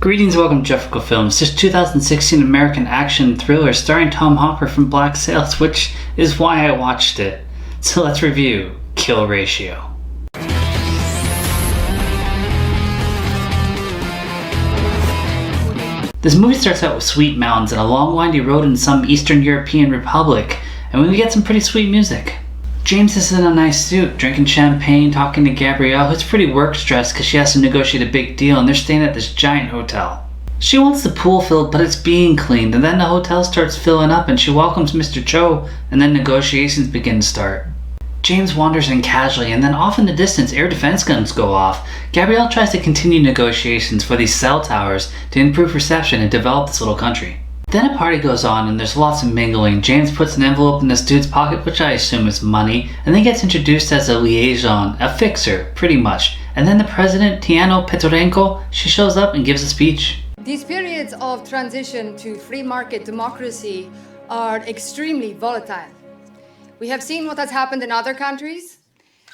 Greetings, welcome to Jefficho Films. This 2016 American action thriller starring Tom Hopper from Black Sails, which is why I watched it. So let's review Kill Ratio. This movie starts out with sweet mountains and a long windy road in some Eastern European republic, and we get some pretty sweet music. James is in a nice suit, drinking champagne, talking to Gabrielle, who's pretty work stressed because she has to negotiate a big deal and they're staying at this giant hotel. She wants the pool filled, but it's being cleaned, and then the hotel starts filling up and she welcomes Mr. Cho, and then negotiations begin to start. James wanders in casually, and then off in the distance air defense guns go off. Gabrielle tries to continue negotiations for these cell towers to improve reception and develop this little country. Then a party goes on and there's lots of mingling. James puts an envelope in this dude's pocket, which I assume is money, and then gets introduced as a liaison, a fixer, pretty much. And then the president, Tiano Petrorenko, she shows up and gives a speech. These periods of transition to free market democracy are extremely volatile. We have seen what has happened in other countries,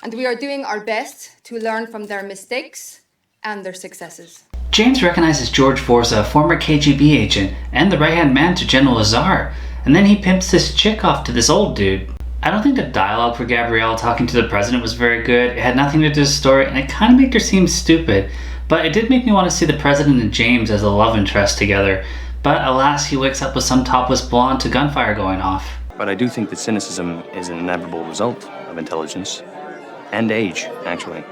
and we are doing our best to learn from their mistakes and their successes. James recognizes George Forza, a former KGB agent, and the right-hand man to General Lazar, and then he pimps this chick off to this old dude. I don't think the dialogue for Gabrielle talking to the president was very good. It had nothing to do with the story, and it kind of made her seem stupid, but it did make me want to see the president and James as a love interest together. But alas, he wakes up with some topless blonde to gunfire going off. But I do think that cynicism is an inevitable result of intelligence. And age, actually.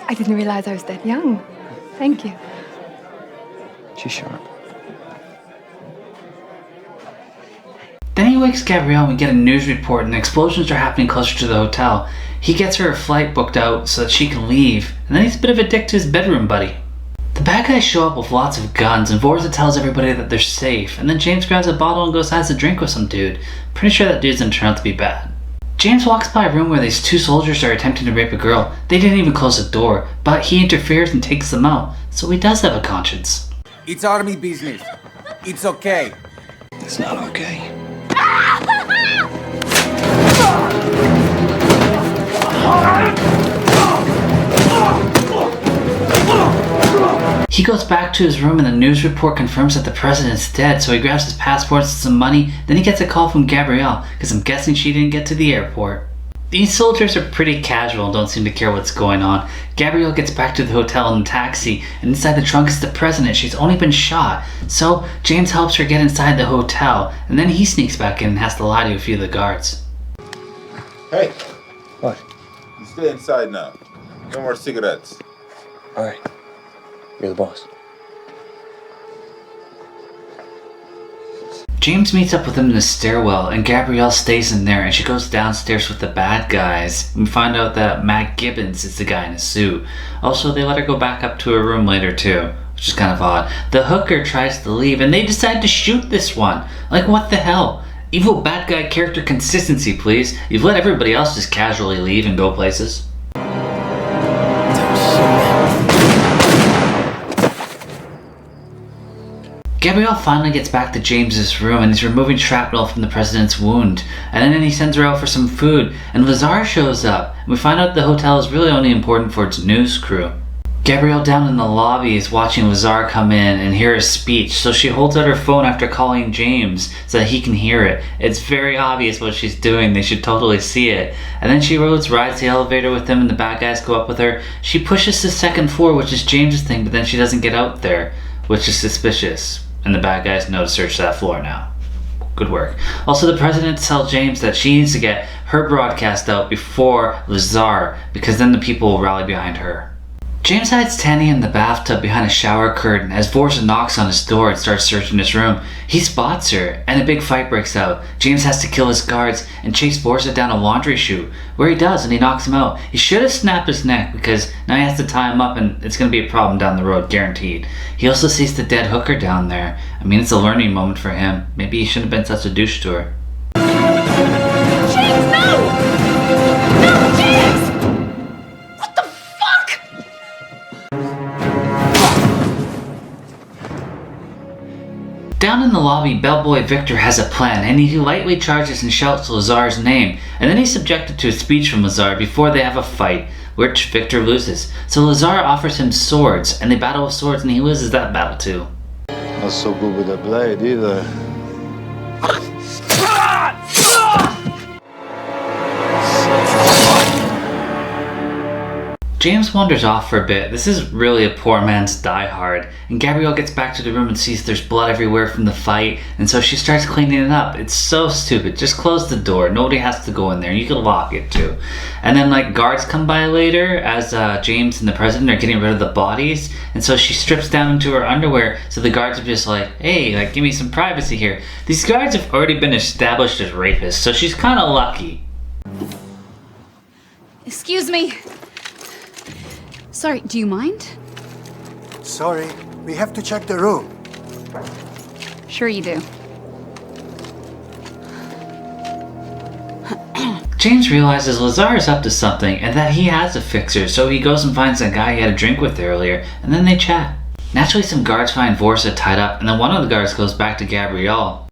I didn't realize I was that young. Thank you. She's sharp. Then he wakes Gabrielle and we get a news report and explosions are happening closer to the hotel. He gets her a flight booked out so that she can leave, and then he's a bit of a dick to his bedroom buddy. The bad guys show up with lots of guns and Forza tells everybody that they're safe, and then James grabs a bottle and goes has a drink with some dude. Pretty sure that dude's gonna turn out to be bad. James walks by a room where these two soldiers are attempting to rape a girl. They didn't even close the door, but he interferes and takes them out, so he does have a conscience. It's army business. It's okay. It's not okay. He goes back to his room and the news report confirms that the president's dead, so he grabs his passports and some money. Then he gets a call from Gabrielle, because I'm guessing she didn't get to the airport. These soldiers are pretty casual and don't seem to care what's going on. Gabrielle gets back to the hotel in a taxi, and inside the trunk is the president. She's only been shot. So James helps her get inside the hotel, and then he sneaks back in and has to lie to a few of the guards. Hey, What? you stay inside now. No more cigarettes. All right. You're the boss. James meets up with him in the stairwell, and Gabrielle stays in there, and she goes downstairs with the bad guys. We find out that Matt Gibbons is the guy in a suit. Also, they let her go back up to her room later too, which is kind of odd. The hooker tries to leave, and they decide to shoot this one. Like, what the hell? Evil bad guy character consistency, please. You've let everybody else just casually leave and go places. Gabrielle finally gets back to James's room and he's removing shrapnel from the president's wound. And then he sends her out for some food, and Lazar shows up. And we find out the hotel is really only important for its news crew. Gabrielle down in the lobby is watching Lazar come in and hear his speech, so she holds out her phone after calling James so that he can hear it. It's very obvious what she's doing, they should totally see it. And then she rides the elevator with him and the bad guys go up with her. She pushes the second floor, which is James's thing, but then she doesn't get out there, which is suspicious. And the bad guys know to search that floor now. Good work. Also, the president tells James that she needs to get her broadcast out before Lazar, because then the people will rally behind her. James hides Tanny in the bathtub behind a shower curtain as Forza knocks on his door and starts searching his room. He spots her, and a big fight breaks out. James has to kill his guards and chase Forza down a laundry chute, where he does, and he knocks him out. He should have snapped his neck, because now he has to tie him up, and it's going to be a problem down the road, guaranteed. He also sees the dead hooker down there. I mean, it's a learning moment for him. Maybe he shouldn't have been such a douche to her. James, no! No, James! What the fuck? Down in the lobby, bellboy Victor has a plan, and he lightly charges and shouts Lazar's name, and then he's subjected to a speech from Lazar before they have a fight. which Victor loses. So Lazar offers him swords, and they battle with swords, and he loses that battle too. Not so good with a blade either. James wanders off for a bit. This is really a poor man's Die Hard. And Gabrielle gets back to the room and sees there's blood everywhere from the fight, and so she starts cleaning it up. It's so stupid. Just close the door. Nobody has to go in there. You can lock it too. And then like guards come by later as James and the president are getting rid of the bodies, and so she strips down into her underwear, so the guards are just like, hey, like give me some privacy here. These guards have already been established as rapists, so she's kind of lucky. Excuse me. Sorry, do you mind? Sorry, we have to check the room. Sure you do. James realizes Lazar is up to something and that he has a fixer, so he goes and finds that guy he had a drink with earlier, and then they chat. Naturally, some guards find Vorsa tied up, and then one of the guards goes back to Gabrielle.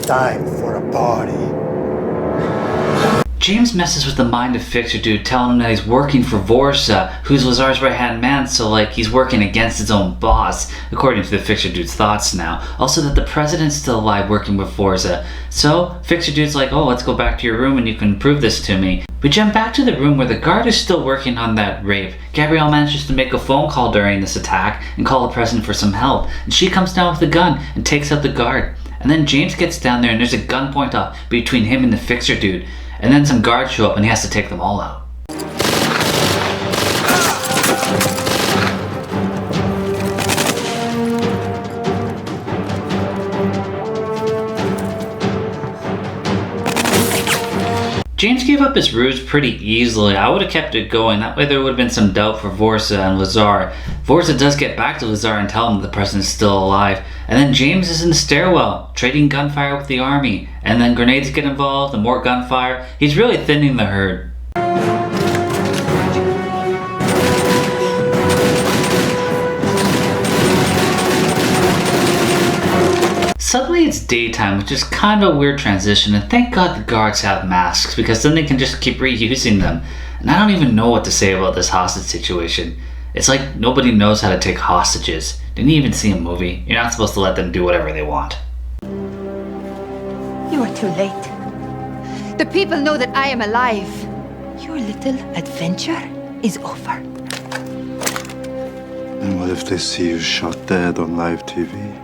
Time for a party. James messes with the mind of Fixer Dude, telling him that he's working for Vorsa, who's Lazar's right-hand man, so like he's working against his own boss, according to the Fixer Dude's thoughts now. Also that the president's still alive working with Vorsa. So Fixer Dude's like, oh, let's go back to your room and you can prove this to me. We jump back to the room where the guard is still working on that rape. Gabrielle manages to make a phone call during this attack and call the president for some help, and she comes down with a gun and takes out the guard. And then James gets down there and there's a gun point off between him and the Fixer Dude. And then some guards show up and he has to take them all out. James gave up his ruse pretty easily. I would have kept it going. That way there would have been some doubt for Vorsa and Lazar. Vorsa does get back to Lazar and tell him that the president's still alive. And then James is in the stairwell, trading gunfire with the army. And then grenades get involved and more gunfire. He's really thinning the herd. Suddenly it's daytime, which is kind of a weird transition, and thank God the guards have masks, because then they can just keep reusing them. And I don't even know what to say about this hostage situation. It's like nobody knows how to take hostages. Didn't you even see a movie? You're not supposed to let them do whatever they want. You are too late. The people know that I am alive. Your little adventure is over. And what if they see you shot dead on live TV?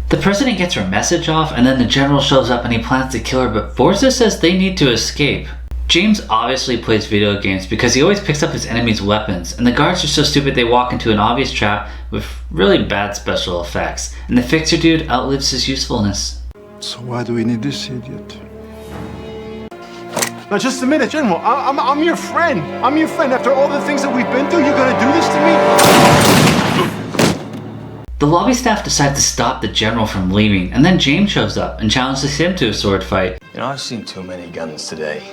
The president gets her message off, and then the general shows up and he plans to kill her, but Vorsa says they need to escape. James obviously plays video games because he always picks up his enemy's weapons, and the guards are so stupid they walk into an obvious trap with really bad special effects, and the Fixer Dude outlives his usefulness. So why do we need this idiot? Now just a minute, General. I'm your friend. I'm your friend. After all the things that we've been through, you're gonna do this to me? The lobby staff decide to stop the general from leaving, and then James shows up and challenges him to a sword fight. You know, I've seen too many guns today.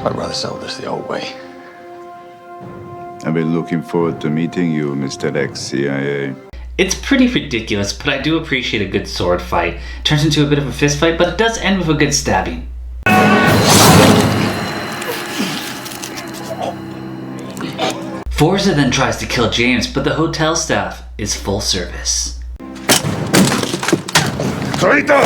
I'd rather sell this the old way. I've been looking forward to meeting you, Mr. ex-CIA. It's pretty ridiculous, but I do appreciate a good sword fight. It turns into a bit of a fist fight, but it does end with a good stabbing. Vorsa then tries to kill James, but the hotel staff is full service. Traitor!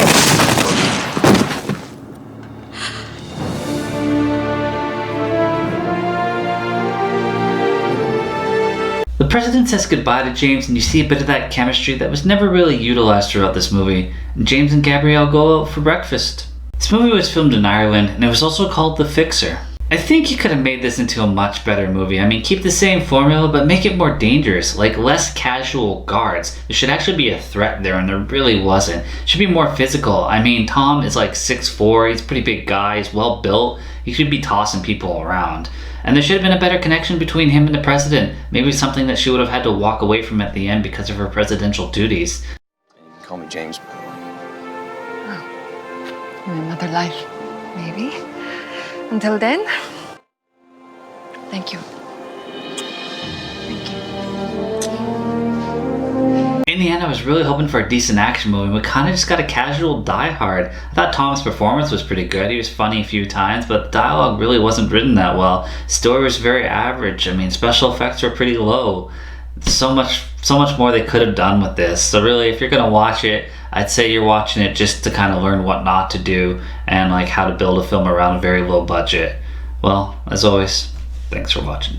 The president says goodbye to James, and you see a bit of that chemistry that was never really utilized throughout this movie. And James and Gabrielle go out for breakfast. This movie was filmed in Ireland, and it was also called The Fixer. I think you could have made this into a much better movie. I mean, keep the same formula, but make it more dangerous, like less casual guards. There should actually be a threat there, and there really wasn't. It should be more physical. I mean, Tom is like 6'4", he's a pretty big guy, he's well built. He should be tossing people around. And there should have been a better connection between him and the president. Maybe something that she would have had to walk away from at the end because of her presidential duties. You can call me James, by the way. Oh. In another life, maybe. Until then, thank you. Thank you. In the end, I was really hoping for a decent action movie. We kind of just got a casual Die Hard. I thought Tom's performance was pretty good. He was funny a few times, but the dialogue really wasn't written that well. Story was very average. I mean, special effects were pretty low. So much more they could have done with this. So really, if you're gonna watch it, I'd say you're watching it just to kind of learn what not to do and like how to build a film around a very low budget. Well, as always, thanks for watching.